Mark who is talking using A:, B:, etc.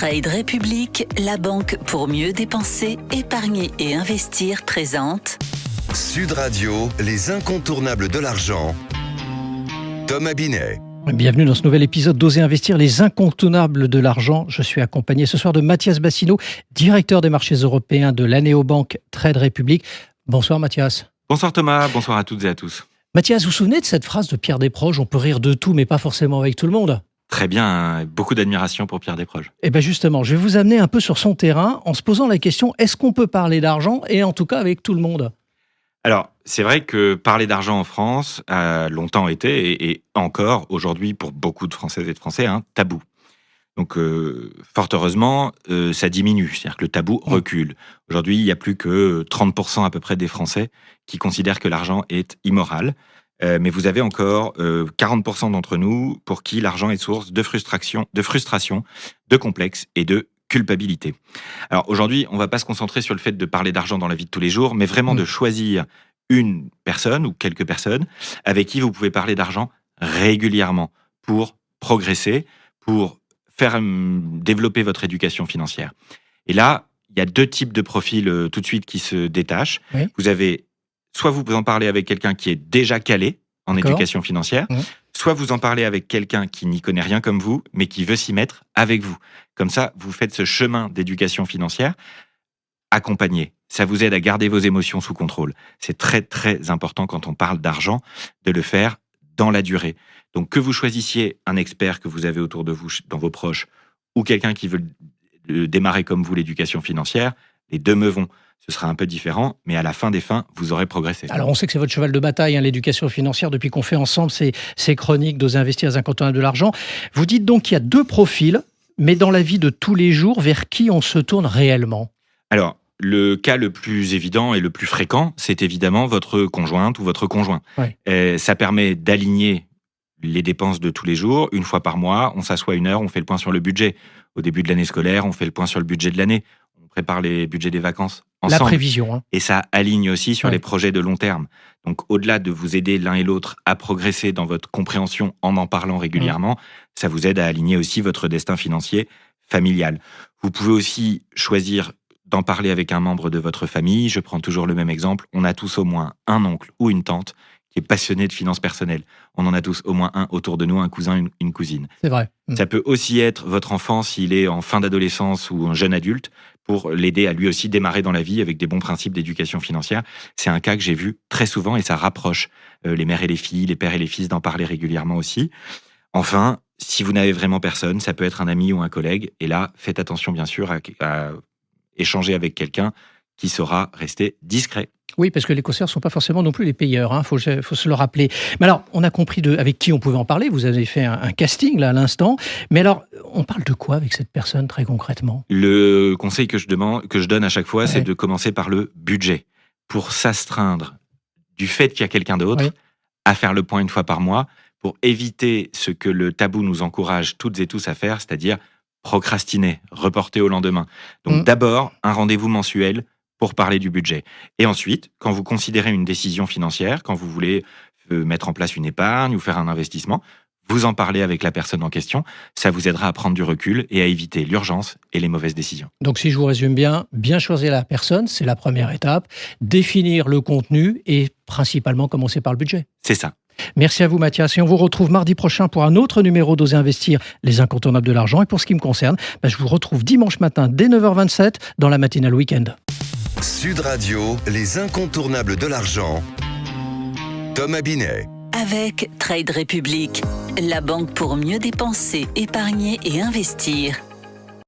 A: Trade République, la banque pour mieux dépenser, épargner et investir présente
B: Sud Radio, les incontournables de l'argent. Thomas Binet.
C: Bienvenue dans ce nouvel épisode d'Oser investir, les incontournables de l'argent. Je suis accompagné ce soir de Mathias Bassino, directeur des marchés européens de la néobanque Trade République. Bonsoir Mathias.
D: Bonsoir Thomas, bonsoir à toutes et à tous.
C: Mathias, vous vous souvenez de cette phrase de Pierre Desproges ? On peut rire de tout, mais pas forcément avec tout le monde.
D: Très bien, beaucoup d'admiration pour Pierre Desproges.
C: Et bien justement, je vais vous amener un peu sur son terrain en se posant la question, est-ce qu'on peut parler d'argent et en tout cas avec tout le monde ?
D: Alors, c'est vrai que parler d'argent en France a longtemps été, et encore aujourd'hui pour beaucoup de Françaises et de Français, un tabou. Donc, fort heureusement, ça diminue, c'est-à-dire que le tabou recule. Aujourd'hui, il n'y a plus que 30% à peu près des Français qui considèrent que l'argent est immoral. Mais vous avez encore 40% d'entre nous pour qui l'argent est source de frustration, de complexe et de culpabilité. Alors aujourd'hui, on ne va pas se concentrer sur le fait de parler d'argent dans la vie de tous les jours, mais vraiment de choisir une personne ou quelques personnes avec qui vous pouvez parler d'argent régulièrement pour progresser, pour faire développer votre éducation financière. Et là, il y a deux types de profils tout de suite qui se détachent. Oui. Vous avez soit vous en parlez avec quelqu'un qui est déjà calé en éducation financière, soit vous en parlez avec quelqu'un qui n'y connaît rien comme vous, mais qui veut s'y mettre avec vous. Comme ça, vous faites ce chemin d'éducation financière accompagné. Ça vous aide à garder vos émotions sous contrôle. C'est très, très important quand on parle d'argent, de le faire dans la durée. Donc, que vous choisissiez un expert que vous avez autour de vous, dans vos proches, ou quelqu'un qui veut démarrer comme vous l'éducation financière, les deux me vont. Ce sera un peu différent, mais à la fin des fins, vous aurez progressé.
C: Alors, on sait que c'est votre cheval de bataille, l'éducation financière, depuis qu'on fait ensemble ces chroniques d'Oser investir, les incontournables de l'argent. Vous dites donc qu'il y a deux profils, mais dans la vie de tous les jours, vers qui on se tourne réellement ?
D: Alors, le cas le plus évident et le plus fréquent, c'est évidemment votre conjointe ou votre conjoint. Oui. Ça permet d'aligner les dépenses de tous les jours. Une fois par mois, on s'assoit 1 heure, on fait le point sur le budget. Au début de l'année scolaire, on fait le point sur le budget de l'année. On prépare les budgets des vacances ensemble.
C: La prévision.
D: Et ça aligne aussi sur les projets de long terme. Donc, au-delà de vous aider l'un et l'autre à progresser dans votre compréhension en parlant régulièrement, ça vous aide à aligner aussi votre destin financier familial. Vous pouvez aussi choisir d'en parler avec un membre de votre famille. Je prends toujours le même exemple. On a tous au moins un oncle ou une tante qui est passionné de finances personnelles. On en a tous au moins un autour de nous, un cousin, une cousine.
C: C'est vrai.
D: Ça peut aussi être votre enfant s'il est en fin d'adolescence ou un jeune adulte, pour l'aider à lui aussi démarrer dans la vie avec des bons principes d'éducation financière. C'est un cas que j'ai vu très souvent et ça rapproche les mères et les filles, les pères et les fils d'en parler régulièrement aussi. Enfin, si vous n'avez vraiment personne, ça peut être un ami ou un collègue. Et là, faites attention bien sûr à échanger avec quelqu'un qui saura rester discret.
C: Oui, parce que les concerts ne sont pas forcément non plus les payeurs, faut se le rappeler. Mais alors, on a compris avec qui on pouvait en parler, vous avez fait un casting là à l'instant, mais alors, on parle de quoi avec cette personne très concrètement ?
D: Le conseil que je donne à chaque fois, c'est de commencer par le budget, pour s'astreindre du fait qu'il y a quelqu'un d'autre, à faire le point 1 fois par mois, pour éviter ce que le tabou nous encourage toutes et tous à faire, c'est-à-dire procrastiner, reporter au lendemain. Donc d'abord, un rendez-vous mensuel pour parler du budget. Et ensuite, quand vous considérez une décision financière, quand vous voulez mettre en place une épargne ou faire un investissement, vous en parlez avec la personne en question. Ça vous aidera à prendre du recul et à éviter l'urgence et les mauvaises décisions.
C: Donc si je vous résume bien choisir la personne, c'est la première étape. Définir le contenu et principalement commencer par le budget.
D: C'est ça.
C: Merci à vous Mathias et on vous retrouve mardi prochain pour un autre numéro d'Oser investir, les incontournables de l'argent. Et pour ce qui me concerne, je vous retrouve dimanche matin dès 9h27 dans la matinale week-end.
B: Sud Radio, les incontournables de l'argent. Thomas Binet.
A: Avec Trade République, la banque pour mieux dépenser, épargner et investir.